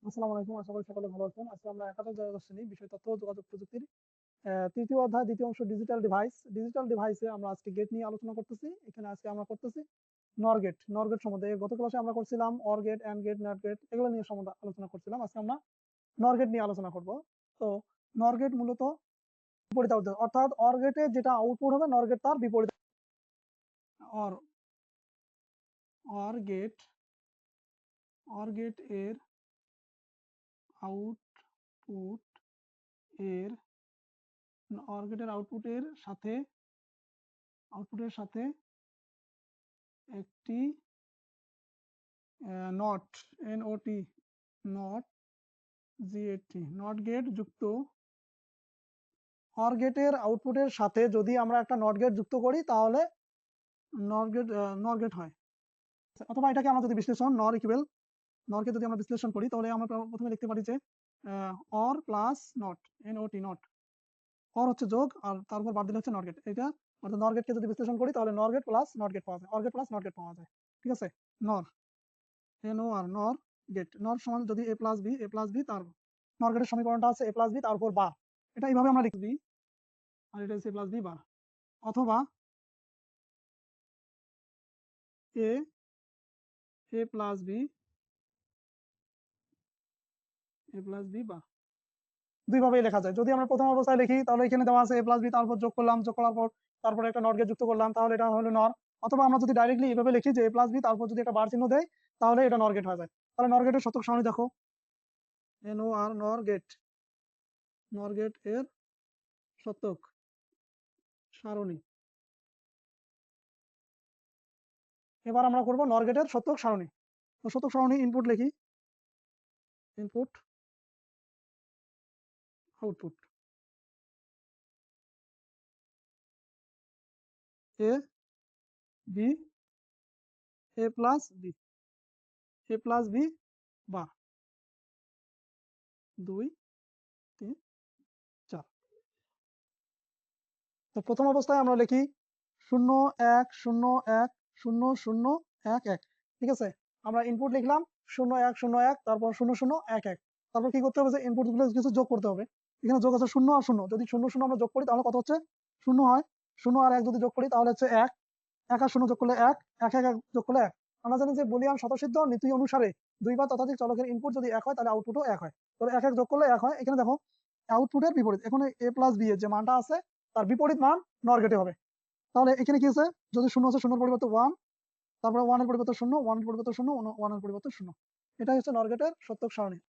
আসসালামু আলাইকুম। আশা করি সকলে ভালো আছেন। আজকে আমরা একাদশ দ্বাদশ শ্রেণী বিষয় তথ্য ও যোগাযোগ প্রযুক্তির তৃতীয় অধ্যায় দ্বিতীয় অংশ ডিজিটাল ডিভাইস। ডিজিটাল ডিভাইসে আমরা আজকে গেট নিয়ে আলোচনা করতেছি। এখানে আজকে আমরা করতেছি নর গেট। নর গেট সম্বন্ধে গত ক্লাসে আমরা করছিলাম or gate, and gate, not gate এগুলো নিয়ে সম্বন্ধে আলোচনা করছিলাম। আজকে আমরা নর গেট নিয়ে আলোচনা করব। তো নর গেট মূলত বিপরীত আউটপুট, অর্থাৎ অর গেটে যেটা আউটপুট হবে নর গেট তার বিপরীত। অর অর গেট এর আউটপুট এর অর গেটের আউটপুটের সাথে একটি not N O T not G A T not gate যুক্ত। অর গেটের আউটপুটের সাথে যদি আমরা একটা নট গেট যুক্ত করি তাহলে নর গেট হয়। অথবা এটাকে আমরা যদি বিশ্লেষণ নরকে যদি আমরা বিশ্লেষণ করি তাহলে আমরা প্রথমে লিখতে পারি যে or plus not N O T not. Or হচ্ছে যোগ আর তারপর বাদ দিলে হচ্ছে নট গেট। এটা অর্থাৎ নর গেটকে যদি বিশ্লেষণ করি তাহলে নর গেট প্লাস নট গেট পাওয়া যায়, or gate plus not gate পাওয়া যায়। ঠিক আছে, নর NOR নর গেট। নর সমান যদি a প্লাস বি তার নর গেটের সমীকরণটা আছে a প্লাস বি তার উপর বার। এটা এইভাবে আমরা লিখবি আর এটা হচ্ছে a প্লাস বি বার, অথবা a প্লাস বি বার। দুইভাবেই লেখা যায়। যদি আমরা প্রথম অবস্থায় লিখি তাহলে এখানে দেওয়া আছে a প্লাস বি, তারপর যোগ করলাম, যোগ করার পর তারপরে একটা নট গেট যুক্ত করলাম, তাহলে এটা হলো নর। অথবা আমরা যদি ডাইরেক্টলি এইভাবে লিখি যে a প্লাস বি তারপর যদি একটা বার চিহ্ন দেয় তাহলে এটা নর গেট হয়ে যায়। তাহলে নর গেটের শতক সারণী দেখো, NOR নর গেট এর শতক সারণী। এবার আমরা করব নর গেটের শতক সারণী। তো শতক সারণী ইনপুট লিখি, input output A B A plus B বা 2 3 4। তো প্রথম অবস্থায় আমরা লিখি 0 1 0 1 0 0 1 1। ঠিক আছে, আমরা ইনপুট লিখলাম 0 1 0 1, তারপর 0 0 1 1। তারপর কি করতে হবে যে ইনপুট গুলো কিছু যোগ করতে হবে। এখানে যোগ আছে 0 আর 0, যদি 0 0 আমরা যোগ করি তাহলে কত হচ্ছে 0 হয়। 0 আর 1 যদি যোগ করি তাহলে হচ্ছে 1, 1 আর 0 যোগ করলে 1, 1 1 যোগ করলে 1। আমরা জানি যে বুলিয়ান স্বতঃসিদ্ধ নীতি অনুসারে দুই বা ততোধিক চলকের ইনপুট যদি 1 হয় তাহলে আউটপুটও 1 হয়। তাহলে 1 1 যোগ করলে 1 হয়। এখানে দেখো আউটপুটের বিপরীত, এখানে a প্লাস বি এর যে মানটা আছে তার বিপরীত মান নর গেটে হবে। তাহলে এখানে কি আছে, যদি 0 আছে 0 এর পরিবর্তে 1, তারপরে 1 এর পরিবর্তে 0, 1 এর পরিবর্তে 0, 1 এর পরিবর্তে 0। এটাই হচ্ছে নর গেটের শতক সারণী।